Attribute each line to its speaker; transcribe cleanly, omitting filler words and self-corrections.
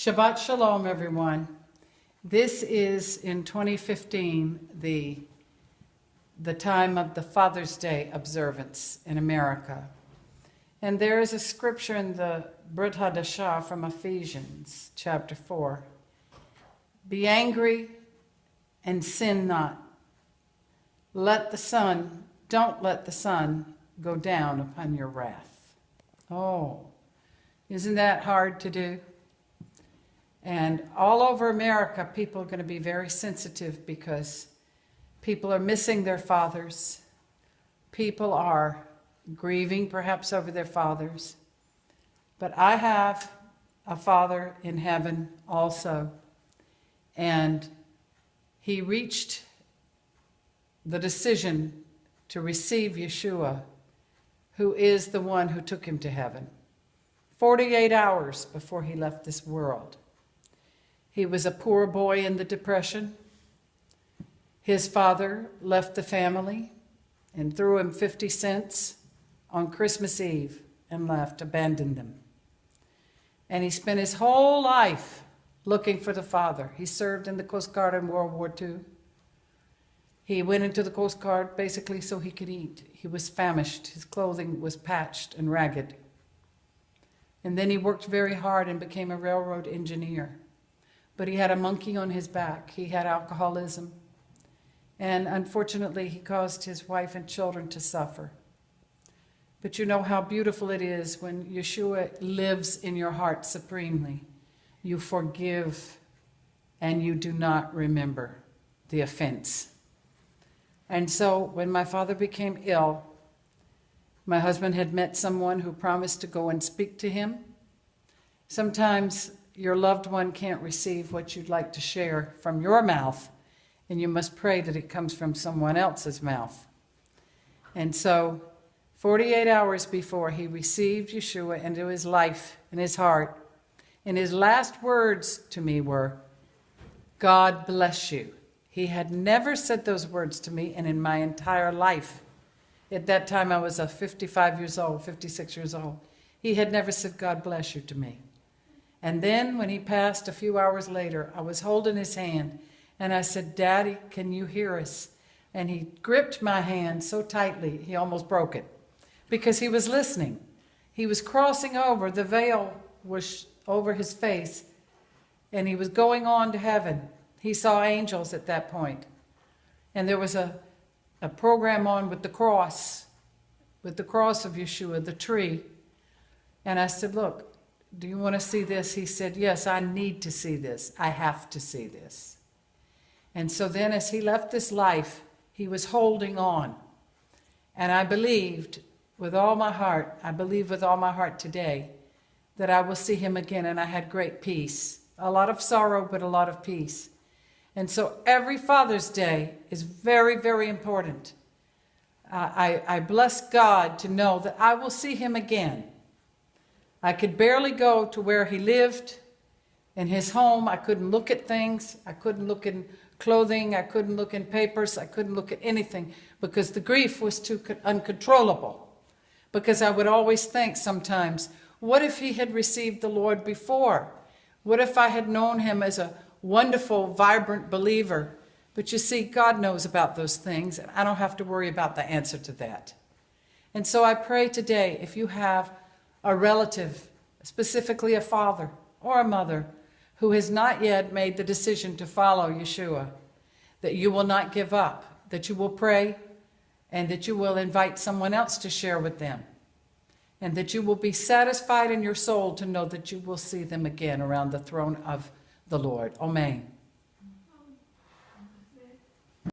Speaker 1: Shabbat Shalom, everyone. This is, in 2015, the time of the Father's Day observance in America. And there is a scripture in the Brit Hadashah from Ephesians, chapter 4. Be angry and sin not. Don't let the sun go down upon your wrath. Oh, isn't that hard to do? And all over America, people are going to be very sensitive because people are missing their fathers. People are grieving perhaps over their fathers. But I have a Father in heaven also. And he reached the decision to receive Yeshua, who is the one who took him to heaven, 48 hours before he left this world. He was a poor boy in the Depression. His father left the family and threw him 50 cents on Christmas Eve and left, abandoned them. And he spent his whole life looking for the father. He served in the Coast Guard in World War II. He went into the Coast Guard basically so he could eat. He was famished. His clothing was patched and ragged. And then he worked very hard and became a railroad engineer. But he had a monkey on his back. He had alcoholism. And unfortunately, he caused his wife and children to suffer. But you know how beautiful it is when Yeshua lives in your heart supremely. You forgive and you do not remember the offense. And so when my father became ill, my husband had met someone who promised to go and speak to him. Sometimes your loved one can't receive what you'd like to share from your mouth, and you must pray that it comes from someone else's mouth. And so 48 hours before he received Yeshua into his life and his heart, and his last words to me were, God bless you. He had never said those words to me, and in my entire life, at that time I was 56 years old, he had never said, God bless you to me. And then when he passed a few hours later, I was holding his hand, and I said, Daddy, can you hear us? And he gripped my hand so tightly, he almost broke it, because he was listening. He was crossing over, the veil was over his face, and he was going on to heaven. He saw angels at that point. And there was a program on with the cross of Yeshua, the tree. And I said, look, do you want to see this? He said, yes, I need to see this. I have to see this. And so then as he left this life, he was holding on. And I believed with all my heart, today, that I will see him again. And I had great peace. A lot of sorrow, but a lot of peace. And so every Father's Day is very, very important. I bless God to know that I will see him again. I could barely go to where he lived in his home. I couldn't look at things. I couldn't look in clothing. I couldn't look in papers. I couldn't look at anything because the grief was too uncontrollable. Because I would always think sometimes, what if he had received the Lord before? What if I had known him as a wonderful, vibrant believer? But you see, God knows about those things, and I don't have to worry about the answer to that. And so I pray today, if you have a relative, specifically a father or a mother, who has not yet made the decision to follow Yeshua, that you will not give up, that you will pray, and that you will invite someone else to share with them, and that you will be satisfied in your soul to know that you will see them again around the throne of the Lord. Amen.